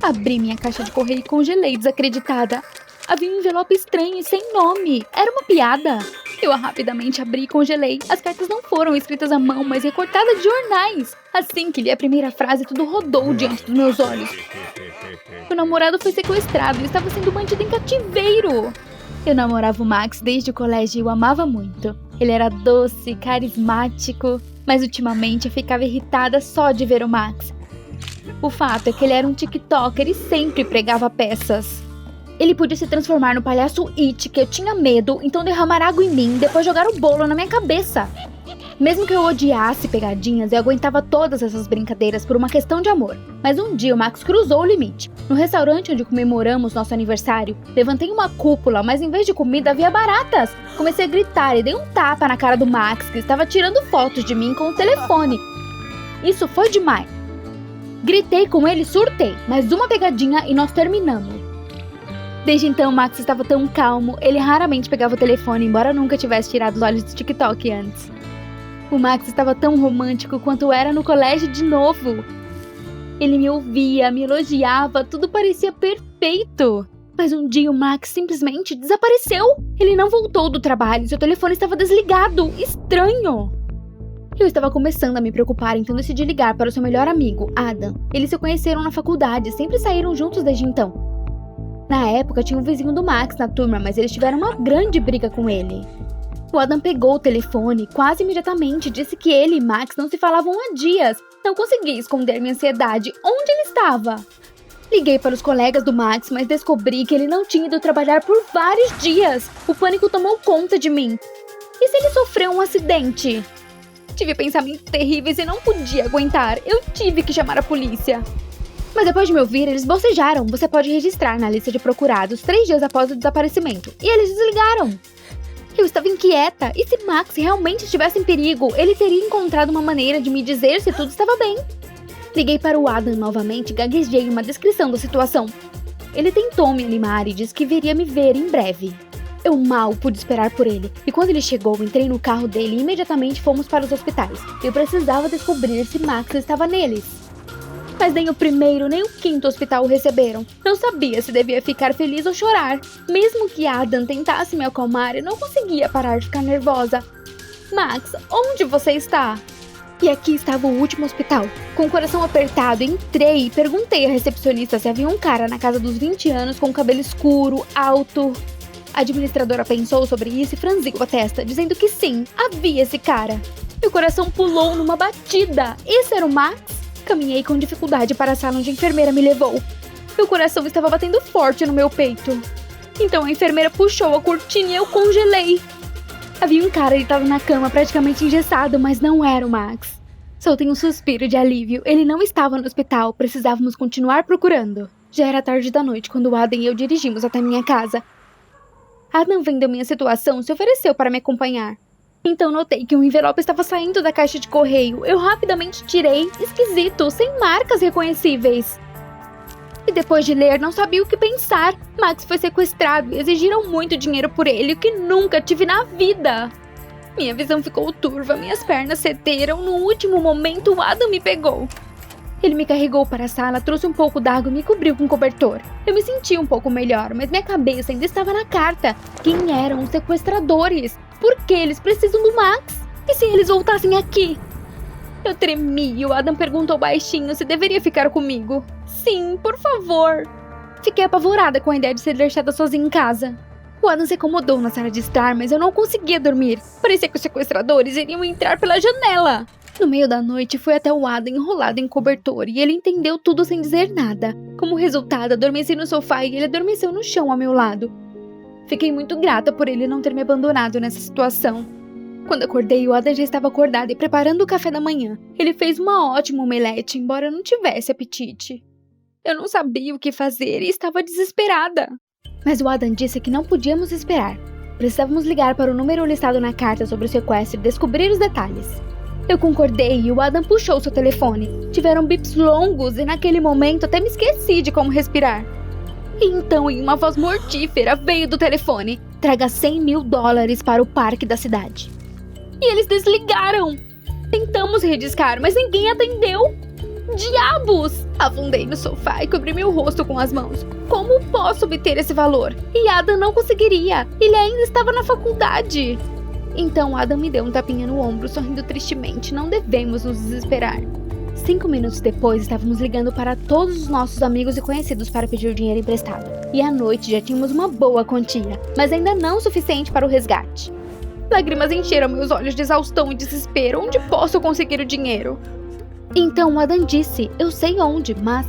Abri minha caixa de correio e congelei, desacreditada. Havia um envelope estranho e sem nome. Era uma piada. Eu a rapidamente abri e congelei. As cartas não foram escritas à mão, mas recortadas de jornais. Assim que li a primeira frase, tudo rodou diante dos meus olhos. Meu namorado foi sequestrado e estava sendo mantido em cativeiro. Eu namorava o Max desde o colégio e o amava muito. Ele era doce, carismático, mas ultimamente eu ficava irritada só de ver o Max. O fato é que ele era um tiktoker e sempre pregava peças. Ele podia se transformar no palhaço It, que eu tinha medo, então derramar água em mim e depois jogar o bolo na minha cabeça. Mesmo que eu odiasse pegadinhas, eu aguentava todas essas brincadeiras por uma questão de amor. Mas um dia o Max cruzou o limite. No restaurante onde comemoramos nosso aniversário, levantei uma cúpula, mas em vez de comida havia baratas. Comecei a gritar e dei um tapa na cara do Max, que estava tirando fotos de mim com o telefone. Isso foi demais. Gritei com ele e surtei, mais uma pegadinha e nós terminamos. Desde então, Max estava tão calmo, ele raramente pegava o telefone, embora nunca tivesse tirado os olhos do TikTok antes. O Max estava tão romântico quanto era no colégio de novo. Ele me ouvia, me elogiava, tudo parecia perfeito. Mas um dia o Max simplesmente desapareceu. Ele não voltou do trabalho, seu telefone estava desligado. Estranho. Eu estava começando a me preocupar, então decidi ligar para o seu melhor amigo, Adam. Eles se conheceram na faculdade, sempre saíram juntos desde então. Na época, tinha um vizinho do Max na turma, mas eles tiveram uma grande briga com ele. O Adam pegou o telefone quase imediatamente e disse que ele e Max não se falavam há dias. Não consegui esconder minha ansiedade. Onde ele estava? Liguei para os colegas do Max, mas descobri que ele não tinha ido trabalhar por vários dias. O pânico tomou conta de mim. E se ele sofreu um acidente? Tive pensamentos terríveis e não podia aguentar. Eu tive que chamar a polícia. Mas depois de me ouvir, eles bocejaram. Você pode registrar na lista de procurados 3 dias após o desaparecimento. E eles desligaram. Eu estava inquieta. E se Max realmente estivesse em perigo, ele teria encontrado uma maneira de me dizer se tudo estava bem. Liguei para o Adam novamente e gaguejei uma descrição da situação. Ele tentou me animar e disse que viria me ver em breve. Eu mal pude esperar por ele. E quando ele chegou, entrei no carro dele e imediatamente fomos para os hospitais. Eu precisava descobrir se Max estava neles. Mas nem o primeiro nem o 5º hospital o receberam. Não sabia se devia ficar feliz ou chorar. Mesmo que Adam tentasse me acalmar, eu não conseguia parar de ficar nervosa. Max, onde você está? E aqui estava o último hospital. Com o coração apertado, entrei e perguntei à recepcionista se havia um cara na casa dos 20 anos com cabelo escuro, alto. A administradora pensou sobre isso e franziu a testa, dizendo que sim, havia esse cara. Meu coração pulou numa batida. Esse era o Max? Caminhei com dificuldade para a sala onde a enfermeira me levou. Meu coração estava batendo forte no meu peito. Então a enfermeira puxou a cortina e eu congelei. Havia um cara deitado na cama, praticamente engessado, mas não era o Max. Soltei um suspiro de alívio. Ele não estava no hospital, precisávamos continuar procurando. Já era tarde da noite quando o Adam e eu dirigimos até minha casa. Adam, vendo minha situação, se ofereceu para me acompanhar. Então notei que um envelope estava saindo da caixa de correio. Eu rapidamente tirei, esquisito, sem marcas reconhecíveis. E depois de ler, não sabia o que pensar. Max foi sequestrado e exigiram muito dinheiro por ele, o que nunca tive na vida. Minha visão ficou turva, minhas pernas cederam. No último momento, o Adam me pegou. Ele me carregou para a sala, trouxe um pouco d'água e me cobriu com cobertor. Eu me senti um pouco melhor, mas minha cabeça ainda estava na carta. Quem eram os sequestradores? Por que eles precisam do Max? E se eles voltassem aqui? Eu tremi e o Adam perguntou baixinho se deveria ficar comigo. Sim, por favor. Fiquei apavorada com a ideia de ser deixada sozinha em casa. O Adam se acomodou na sala de estar, mas eu não conseguia dormir. Parecia que os sequestradores iriam entrar pela janela. No meio da noite, fui até o Adam enrolado em cobertor e ele entendeu tudo sem dizer nada. Como resultado, adormeci no sofá e ele adormeceu no chão ao meu lado. Fiquei muito grata por ele não ter me abandonado nessa situação. Quando acordei, o Adam já estava acordado e preparando o café da manhã. Ele fez uma ótima omelete, embora eu não tivesse apetite. Eu não sabia o que fazer e estava desesperada. Mas o Adam disse que não podíamos esperar. Precisávamos ligar para o número listado na carta sobre o sequestro e descobrir os detalhes. Eu concordei e o Adam puxou seu telefone. Tiveram bips longos e naquele momento até me esqueci de como respirar. E então, em uma voz mortífera, veio do telefone: traga $100.000 para o parque da cidade. E eles desligaram. Tentamos rediscar, mas ninguém atendeu. Diabos! Afundei no sofá e cobri meu rosto com as mãos. Como posso obter esse valor? E Adam não conseguiria. Ele ainda estava na faculdade. Então Adam me deu um tapinha no ombro, sorrindo tristemente. Não devemos nos desesperar. 5 minutos depois, estávamos ligando para todos os nossos amigos e conhecidos para pedir o dinheiro emprestado. E à noite já tínhamos uma boa quantia, mas ainda não o suficiente para o resgate. Lágrimas encheram meus olhos de exaustão e desespero. Onde posso conseguir o dinheiro? Então Adam disse, eu sei onde, mas...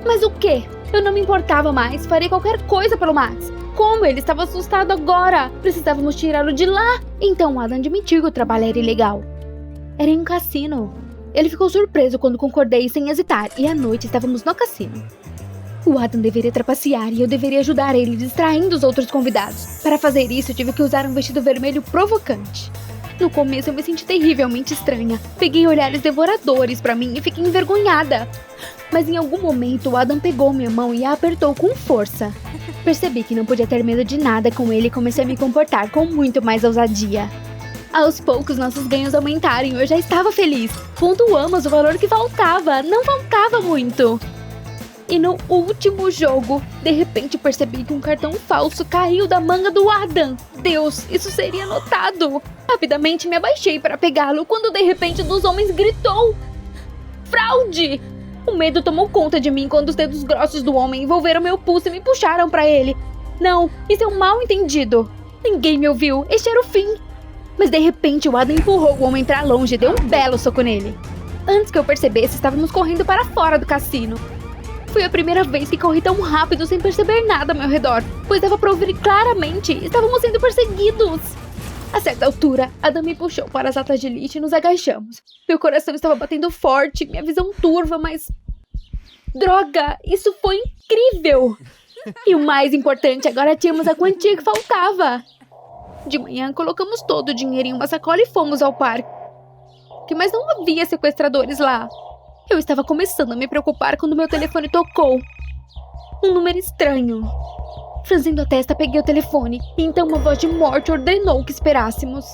Mas o quê? Eu não me importava mais, faria qualquer coisa pelo Max. Como ele estava assustado agora? Precisávamos tirá-lo de lá. Então Adam admitiu que o trabalho era ilegal. Era em um cassino. Ele ficou surpreso quando concordei sem hesitar, e à noite estávamos no cassino. O Adam deveria trapacear e eu deveria ajudar ele distraindo os outros convidados. Para fazer isso, eu tive que usar um vestido vermelho provocante. No começo eu me senti terrivelmente estranha. Peguei olhares devoradores para mim e fiquei envergonhada. Mas em algum momento o Adam pegou minha mão e a apertou com força. Percebi que não podia ter medo de nada com ele e comecei a me comportar com muito mais ousadia. Aos poucos nossos ganhos aumentaram e eu já estava feliz. Pontuamos o valor que faltava, não faltava muito. E no último jogo, de repente percebi que um cartão falso caiu da manga do Adam. Deus, isso seria notado. Rapidamente me abaixei para pegá-lo quando de repente um dos homens gritou: fraude! O medo tomou conta de mim quando os dedos grossos do homem envolveram meu pulso e me puxaram para ele. Não, isso é um mal entendido. Ninguém me ouviu, este era o fim. Mas de repente o Adam empurrou o homem para longe e deu um belo soco nele. Antes que eu percebesse, estávamos correndo para fora do cassino. Foi a primeira vez que corri tão rápido sem perceber nada ao meu redor, pois dava para ouvir claramente, estávamos sendo perseguidos. A certa altura, Adam me puxou para as latas de lixo e nos agachamos. Meu coração estava batendo forte, minha visão turva, mas... Droga, isso foi incrível! E o mais importante, agora tínhamos a quantia que faltava. De manhã, colocamos todo o dinheiro em uma sacola e fomos ao parque. Mas não havia sequestradores lá. Eu estava começando a me preocupar quando meu telefone tocou. Um número estranho. Franzindo a testa, peguei o telefone, e então uma voz de morte ordenou que esperássemos.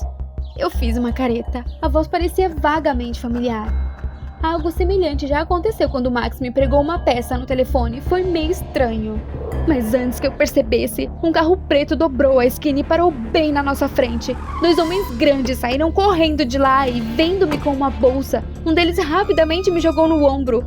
Eu fiz uma careta. A voz parecia vagamente familiar. Algo semelhante já aconteceu quando Max me pregou uma peça no telefone. Foi meio estranho. Mas antes que eu percebesse, um carro preto dobrou a esquina e parou bem na nossa frente. 2 homens grandes saíram correndo de lá e, vendo-me com uma bolsa, um deles rapidamente me jogou no ombro.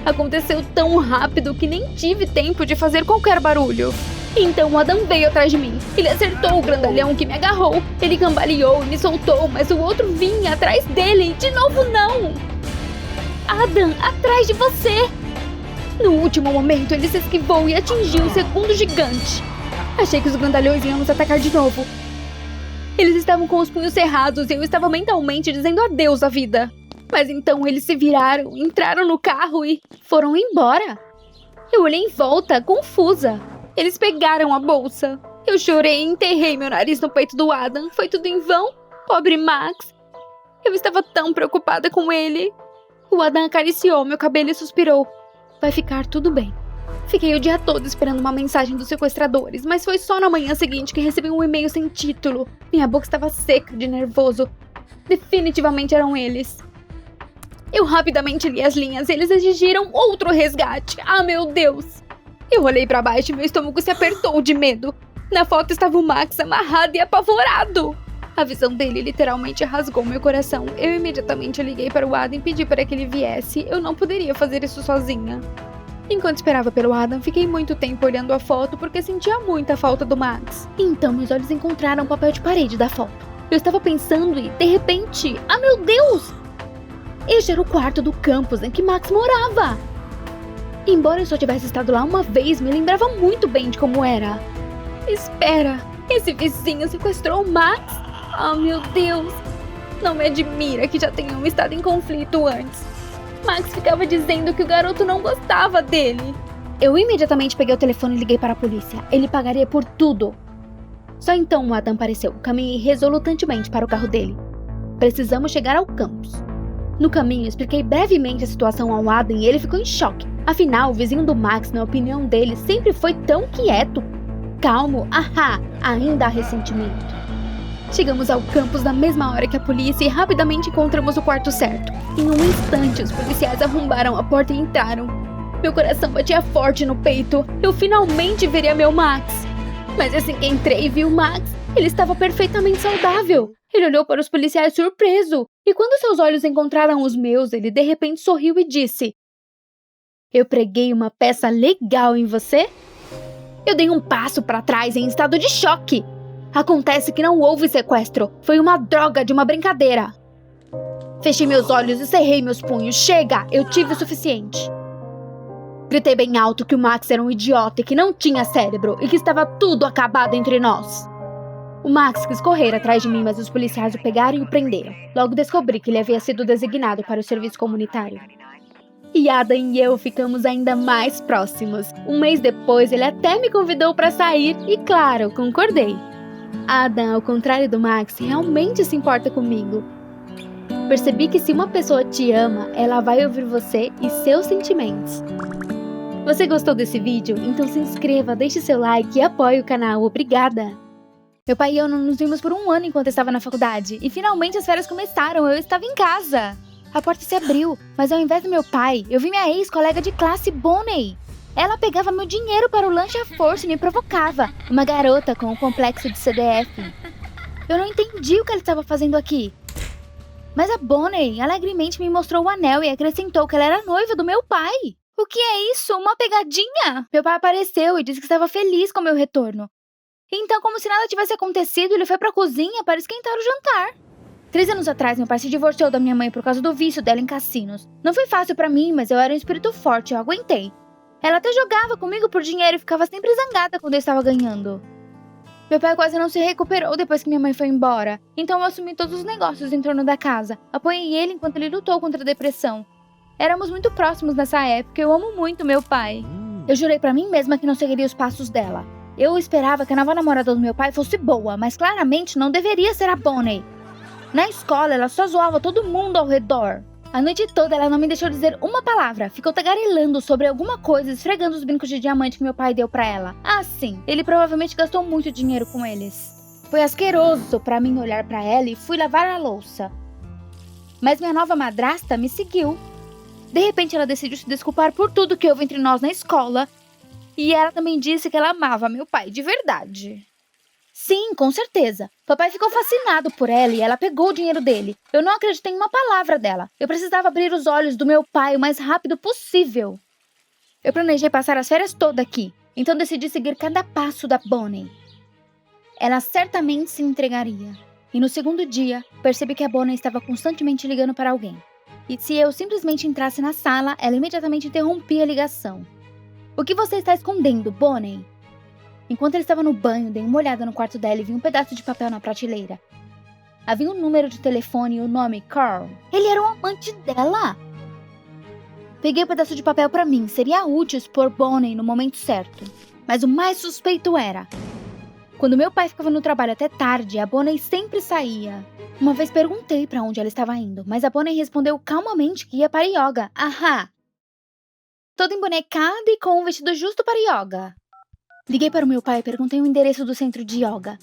Aconteceu tão rápido que nem tive tempo de fazer qualquer barulho. Então o Adam veio atrás de mim. Ele acertou o grandalhão que me agarrou. Ele cambaleou e me soltou, mas o outro vinha atrás dele. De novo não! Adam, atrás de você! No último momento, ele se esquivou e atingiu o segundo gigante. Achei que os grandalhões iam nos atacar de novo. Eles estavam com os punhos cerrados e eu estava mentalmente dizendo adeus à vida. Mas então eles se viraram, entraram no carro e foram embora. Eu olhei em volta, confusa. Eles pegaram a bolsa. Eu chorei e enterrei meu nariz no peito do Adam. Foi tudo em vão? Pobre Max. Eu estava tão preocupada com ele. O Adam acariciou meu cabelo e suspirou. Vai ficar tudo bem. Fiquei o dia todo esperando uma mensagem dos sequestradores, mas foi só na manhã seguinte que recebi um e-mail sem título. Minha boca estava seca de nervoso. Definitivamente eram eles. Eu rapidamente li as linhas e eles exigiram outro resgate. Ah, meu Deus! Eu olhei para baixo e meu estômago se apertou de medo. Na foto estava o Max amarrado e apavorado. A visão dele literalmente rasgou meu coração. Eu imediatamente liguei para o Adam e pedi para que ele viesse. Eu não poderia fazer isso sozinha. Enquanto esperava pelo Adam, fiquei muito tempo olhando a foto porque sentia muita falta do Max. Então meus olhos encontraram o papel de parede da foto. Eu estava pensando e, de repente... Ah, meu Deus! Este era o quarto do campus em que Max morava. Embora eu só tivesse estado lá uma vez, me lembrava muito bem de como era. Espera, esse vizinho sequestrou o Max? Oh, meu Deus! Não me admira que já tenham estado em conflito antes. Max ficava dizendo que o garoto não gostava dele. Eu imediatamente peguei o telefone e liguei para a polícia. Ele pagaria por tudo. Só então o Adam apareceu. Caminhei resolutantemente para o carro dele. Precisamos chegar ao campus. No caminho, expliquei brevemente a situação ao Adam e ele ficou em choque. Afinal, o vizinho do Max, na opinião dele, sempre foi tão quieto. Calmo, ainda há ressentimento. Chegamos ao campus na mesma hora que a polícia e rapidamente encontramos o quarto certo. Em um instante, os policiais arrombaram a porta e entraram. Meu coração batia forte no peito. Eu finalmente veria meu Max. Mas assim que entrei e vi o Max, ele estava perfeitamente saudável. Ele olhou para os policiais surpreso. E quando seus olhos encontraram os meus, ele de repente sorriu e disse: "Eu preguei uma peça legal em você?" Eu dei um passo para trás em estado de choque. Acontece que não houve sequestro. Foi uma droga de uma brincadeira. Fechei meus olhos e cerrei meus punhos. Chega! Eu tive o suficiente. Gritei bem alto que o Max era um idiota e que não tinha cérebro e que estava tudo acabado entre nós. O Max quis correr atrás de mim, mas os policiais o pegaram e o prenderam. Logo descobri que ele havia sido designado para o serviço comunitário. E Adam e eu ficamos ainda mais próximos. Um mês depois, ele até me convidou para sair e, claro, concordei. Adam, ao contrário do Max, realmente se importa comigo. Percebi que se uma pessoa te ama, ela vai ouvir você e seus sentimentos. Você gostou desse vídeo? Então se inscreva, deixe seu like e apoie o canal. Obrigada! Meu pai e eu não nos vimos por um ano enquanto eu estava na faculdade. E finalmente as férias começaram, eu estava em casa. A porta se abriu, mas ao invés do meu pai, eu vi minha ex-colega de classe, Bonnie. Ela pegava meu dinheiro para o lanche à força e me provocava. Uma garota com um complexo de CDF. Eu não entendi o que ela estava fazendo aqui. Mas a Bonnie alegremente me mostrou o anel e acrescentou que ela era noiva do meu pai. O que é isso? Uma pegadinha? Meu pai apareceu e disse que estava feliz com meu retorno. Então, como se nada tivesse acontecido, ele foi para a cozinha para esquentar o jantar. 3 anos atrás, meu pai se divorciou da minha mãe por causa do vício dela em cassinos. Não foi fácil para mim, mas eu era um espírito forte, eu aguentei. Ela até jogava comigo por dinheiro e ficava sempre zangada quando eu estava ganhando. Meu pai quase não se recuperou depois que minha mãe foi embora. Então eu assumi todos os negócios em torno da casa. Apoiei ele enquanto ele lutou contra a depressão. Éramos muito próximos nessa época e eu amo muito meu pai. Eu jurei pra mim mesma que não seguiria os passos dela. Eu esperava que a nova namorada do meu pai fosse boa, mas claramente não deveria ser a Bonnie. Na escola, ela só zoava todo mundo ao redor. A noite toda ela não me deixou dizer uma palavra. Ficou tagarelando sobre alguma coisa, esfregando os brincos de diamante que meu pai deu pra ela. Ah, sim, ele provavelmente gastou muito dinheiro com eles. Foi asqueroso pra mim olhar pra ela e fui lavar a louça. Mas minha nova madrasta me seguiu. De repente ela decidiu se desculpar por tudo que houve entre nós na escola. E ela também disse que ela amava meu pai de verdade. Sim, com certeza. Papai ficou fascinado por ela e ela pegou o dinheiro dele. Eu não acreditei em uma palavra dela. Eu precisava abrir os olhos do meu pai o mais rápido possível. Eu planejei passar as férias todas aqui, então decidi seguir cada passo da Bonnie. Ela certamente se entregaria. E no segundo dia, percebi que a Bonnie estava constantemente ligando para alguém. E se eu simplesmente entrasse na sala, ela imediatamente interrompia a ligação. O que você está escondendo, Bonnie? Enquanto ele estava no banho, dei uma olhada no quarto dela e vi um pedaço de papel na prateleira. Havia um número de telefone e o nome Carl. Ele era um amante dela! Peguei o pedaço de papel pra mim, seria útil expor Bonnie no momento certo. Mas o mais suspeito era... Quando meu pai ficava no trabalho até tarde, a Bonnie sempre saía. Uma vez perguntei pra onde ela estava indo, mas a Bonnie respondeu calmamente que ia para yoga. Ahá! Toda embonecada e com um vestido justo para yoga. Liguei para o meu pai e perguntei o endereço do centro de yoga.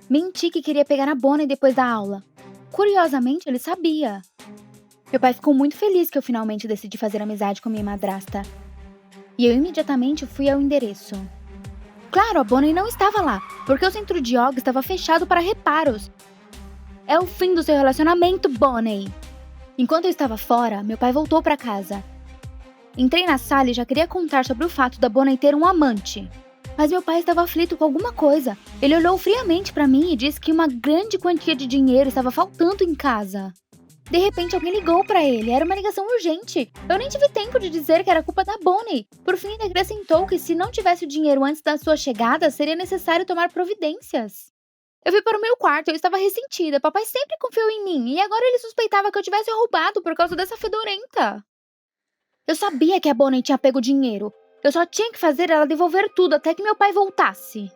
Menti que queria pegar a Bonnie depois da aula. Curiosamente, ele sabia. Meu pai ficou muito feliz que eu finalmente decidi fazer amizade com minha madrasta. E eu imediatamente fui ao endereço. Claro, a Bonnie não estava lá, porque o centro de yoga estava fechado para reparos. É o fim do seu relacionamento, Bonnie. Enquanto eu estava fora, meu pai voltou para casa. Entrei na sala e já queria contar sobre o fato da Bonnie ter um amante. Mas meu pai estava aflito com alguma coisa. Ele olhou friamente para mim e disse que uma grande quantia de dinheiro estava faltando em casa. De repente, alguém ligou para ele. Era uma ligação urgente. Eu nem tive tempo de dizer que era culpa da Bonnie. Por fim, ele acrescentou que se não tivesse o dinheiro antes da sua chegada, seria necessário tomar providências. Eu fui para o meu quarto e eu estava ressentida. Papai sempre confiou em mim e agora ele suspeitava que eu tivesse roubado por causa dessa fedorenta. Eu sabia que a Bonnie tinha pego o dinheiro. Eu só tinha que fazer ela devolver tudo até que meu pai voltasse.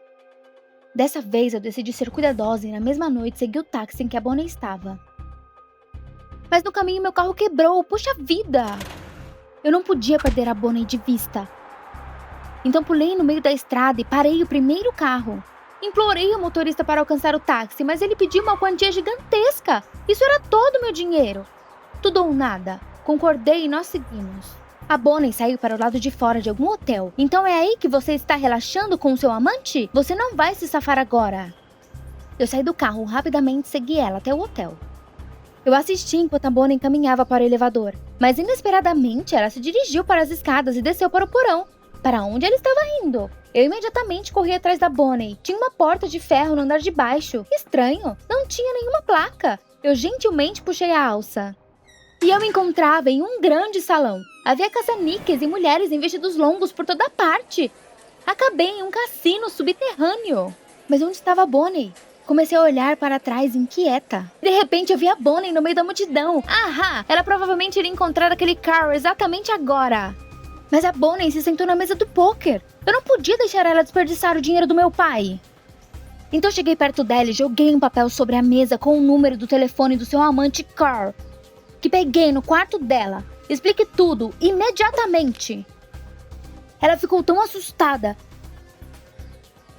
Dessa vez eu decidi ser cuidadosa e na mesma noite segui o táxi em que a Bonnie estava. Mas no caminho meu carro quebrou, puxa vida! Eu não podia perder a Bonnie de vista. Então pulei no meio da estrada e parei o primeiro carro. Implorei o motorista para alcançar o táxi, mas ele pediu uma quantia gigantesca. Isso era todo o meu dinheiro. Tudo ou nada. Concordei e nós seguimos. A Bonnie saiu para o lado de fora de algum hotel. Então é aí que você está relaxando com o seu amante? Você não vai se safar agora. Eu saí do carro rapidamente e segui ela até o hotel. Eu assisti enquanto a Bonnie caminhava para o elevador. Mas inesperadamente ela se dirigiu para as escadas e desceu para o porão. Para onde ela estava indo? Eu imediatamente corri atrás da Bonnie. Tinha uma porta de ferro no andar de baixo. Estranho, não tinha nenhuma placa. Eu gentilmente puxei a alça. E eu me encontrava em um grande salão. Havia caça-níqueis e mulheres em vestidos longos por toda parte. Acabei em um cassino subterrâneo. Mas onde estava a Bonnie? Comecei a olhar para trás inquieta. De repente eu vi a Bonnie no meio da multidão. Ahá! Ela provavelmente iria encontrar aquele Carl exatamente agora. Mas a Bonnie se sentou na mesa do pôquer. Eu não podia deixar ela desperdiçar o dinheiro do meu pai. Então cheguei perto dela e joguei um papel sobre a mesa com o número do telefone do seu amante Carl, que peguei no quarto dela. Explique tudo, imediatamente. Ela ficou tão assustada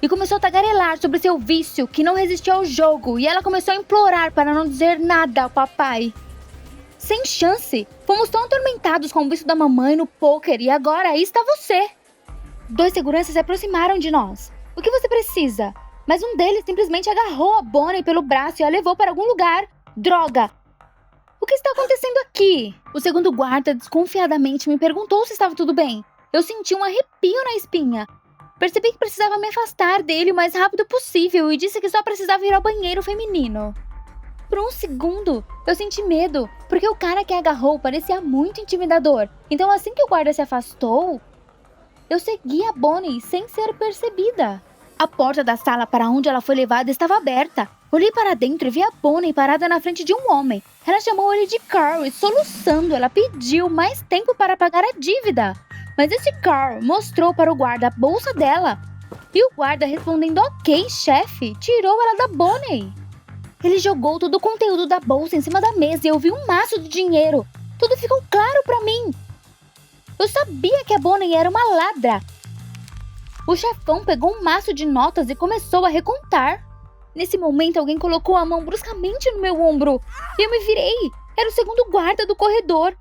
e começou a tagarelar sobre seu vício que não resistiu ao jogo. E ela começou a implorar para não dizer nada ao papai. Sem chance. Fomos tão atormentados com o vício da mamãe no pôquer e agora aí está você. 2 seguranças se aproximaram de nós. O que você precisa? Mas um deles simplesmente agarrou a Bonnie pelo braço e a levou para algum lugar. Droga! O que está acontecendo aqui? O segundo guarda desconfiadamente me perguntou se estava tudo bem. Eu senti um arrepio na espinha. Percebi que precisava me afastar dele o mais rápido possível e disse que só precisava ir ao banheiro feminino. Por um segundo, eu senti medo, porque o cara que a agarrou parecia muito intimidador. Então assim que o guarda se afastou, eu segui a Bonnie sem ser percebida. A porta da sala para onde ela foi levada estava aberta. Olhei para dentro e vi a Bonnie parada na frente de um homem. Ela chamou ele de Carl e, soluçando, ela pediu mais tempo para pagar a dívida. Mas esse Carl mostrou para o guarda a bolsa dela. E o guarda, respondendo ok, chefe, tirou ela da Bonnie. Ele jogou todo o conteúdo da bolsa em cima da mesa e eu vi um maço de dinheiro. Tudo ficou claro para mim. Eu sabia que a Bonnie era uma ladra. O chefão pegou um maço de notas e começou a recontar. Nesse momento, alguém colocou a mão bruscamente no meu ombro. E eu me virei. Era o segundo guarda do corredor.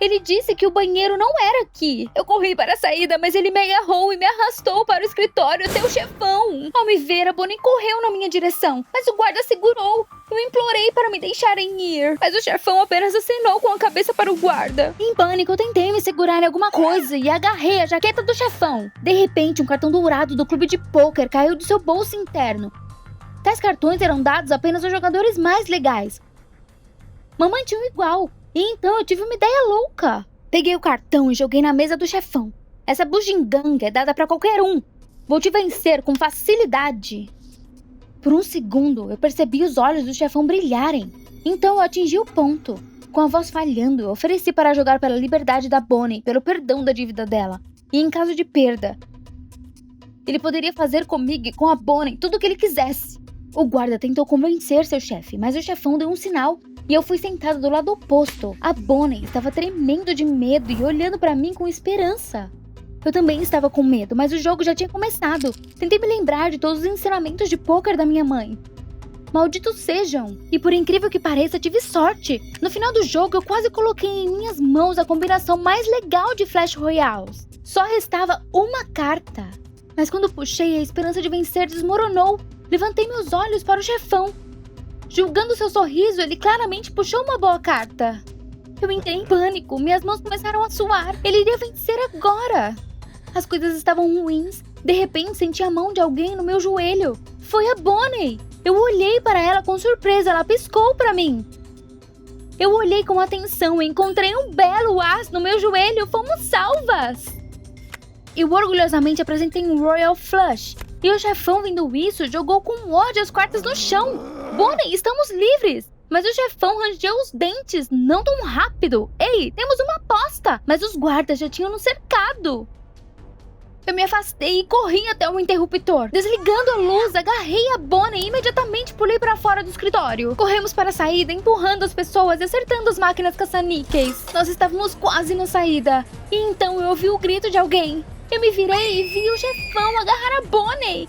Ele disse que o banheiro não era aqui. Eu corri para a saída, mas ele me agarrou e me arrastou para o escritório até o chefão. Ao me ver, a Bonnie correu na minha direção, mas o guarda segurou. Eu implorei para me deixarem ir, mas o chefão apenas acenou com a cabeça para o guarda. Em pânico, eu tentei me segurar em alguma coisa e agarrei a jaqueta do chefão. De repente, um cartão dourado do clube de pôquer caiu do seu bolso interno. Tais cartões eram dados apenas aos jogadores mais legais. Mamãe tinha um igual. E então eu tive uma ideia louca. Peguei o cartão e joguei na mesa do chefão. Essa bugiganga é dada pra qualquer um. Vou te vencer com facilidade. Por um segundo, eu percebi os olhos do chefão brilharem. Então eu atingi o ponto. Com a voz falhando, eu ofereci para jogar pela liberdade da Bonnie, pelo perdão da dívida dela. E em caso de perda, ele poderia fazer comigo e com a Bonnie tudo o que ele quisesse. O guarda tentou convencer seu chefe, mas o chefão deu um sinal. E eu fui sentada do lado oposto. A Bonnie estava tremendo de medo e olhando para mim com esperança. Eu também estava com medo, mas o jogo já tinha começado. Tentei me lembrar de todos os ensinamentos de pôquer da minha mãe. Malditos sejam! E por incrível que pareça, tive sorte. No final do jogo, eu quase coloquei em minhas mãos a combinação mais legal de Flash Royales. Só restava uma carta. Mas quando puxei, a esperança de vencer desmoronou. Levantei meus olhos para o chefão. Julgando seu sorriso, ele claramente puxou uma boa carta. Eu entrei em pânico, minhas mãos começaram a suar. Ele iria vencer agora. As coisas estavam ruins. De repente, senti a mão de alguém no meu joelho. Foi a Bonnie. Eu olhei para ela com surpresa, ela piscou para mim. Eu olhei com atenção e encontrei um belo as no meu joelho. Fomos salvas. Eu orgulhosamente apresentei um Royal Flush. E o chefão, vendo isso, jogou com ódio as cartas no chão. Bonnie, estamos livres! Mas o chefão rangeu os dentes, não tão rápido. Ei, temos uma aposta! Mas os guardas já tinham nos cercado. Eu me afastei e corri até o interruptor. Desligando a luz, agarrei a Bonnie e imediatamente pulei para fora do escritório. Corremos para a saída, empurrando as pessoas e acertando as máquinas caça-níqueis. Nós estávamos quase na saída. E então eu ouvi o grito de alguém. Eu me virei e vi o chefão agarrar a Bonnie.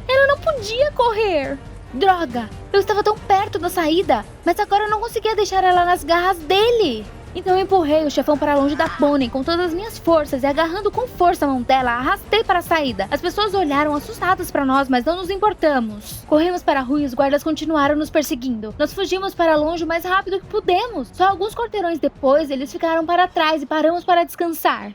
Ela não podia correr! Droga! Eu estava tão perto da saída, mas agora eu não conseguia deixar ela nas garras dele! Então eu empurrei o chefão para longe da Bonnie com todas as minhas forças e agarrando com força a mão dela, arrastei para a saída. As pessoas olharam assustadas para nós, mas não nos importamos. Corremos para a rua e os guardas continuaram nos perseguindo. Nós fugimos para longe o mais rápido que pudemos. Só alguns quarteirões depois, eles ficaram para trás e paramos para descansar.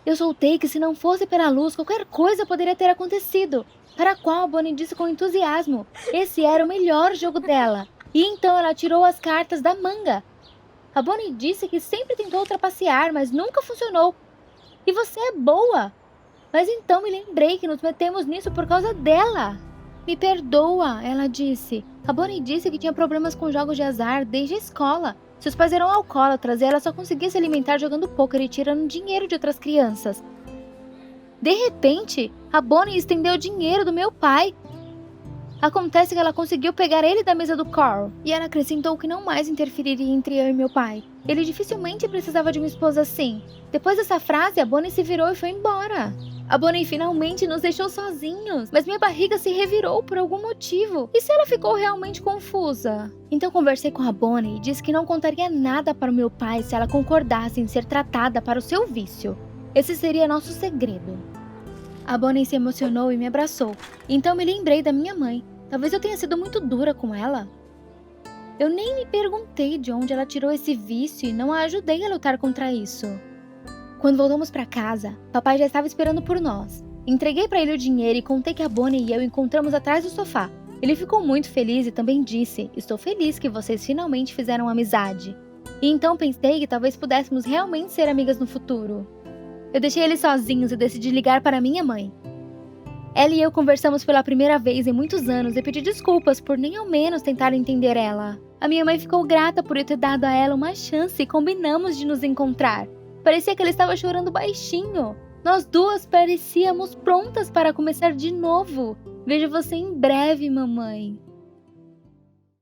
Eu soltei que se não fosse pela luz, qualquer coisa poderia ter acontecido. Para a qual Bonnie disse com entusiasmo. Esse era o melhor jogo dela. E então ela tirou as cartas da manga. A Bonnie disse que sempre tentou trapacear, mas nunca funcionou. E você é boa. Mas então me lembrei que nos metemos nisso por causa dela. Me perdoa, ela disse. A Bonnie disse que tinha problemas com jogos de azar desde a escola. Seus pais eram alcoólatras e ela só conseguia se alimentar jogando pôquer e tirando dinheiro de outras crianças. De repente, a Bonnie estendeu o dinheiro do meu pai. Acontece que ela conseguiu pegar ele da mesa do Carl, e ela acrescentou que não mais interferiria entre eu e meu pai. Ele dificilmente precisava de uma esposa assim. Depois dessa frase, a Bonnie se virou e foi embora. A Bonnie finalmente nos deixou sozinhos, mas minha barriga se revirou por algum motivo. E se ela ficou realmente confusa? Então conversei com a Bonnie e disse que não contaria nada para o meu pai se ela concordasse em ser tratada para o seu vício. Esse seria nosso segredo. A Bonnie se emocionou e me abraçou. Então me lembrei da minha mãe. Talvez eu tenha sido muito dura com ela. Eu nem me perguntei de onde ela tirou esse vício e não a ajudei a lutar contra isso. Quando voltamos para casa, papai já estava esperando por nós. Entreguei para ele o dinheiro e contei que a Bonnie e eu encontramos atrás do sofá. Ele ficou muito feliz e também disse: "Estou feliz que vocês finalmente fizeram amizade." E então pensei que talvez pudéssemos realmente ser amigas no futuro. Eu deixei eles sozinhos e decidi ligar para minha mãe. Ela e eu conversamos pela primeira vez em muitos anos e pedi desculpas por nem ao menos tentar entender ela. A minha mãe ficou grata por eu ter dado a ela uma chance e combinamos de nos encontrar. Parecia que ela estava chorando baixinho. Nós duas parecíamos prontas para começar de novo. Vejo você em breve, mamãe.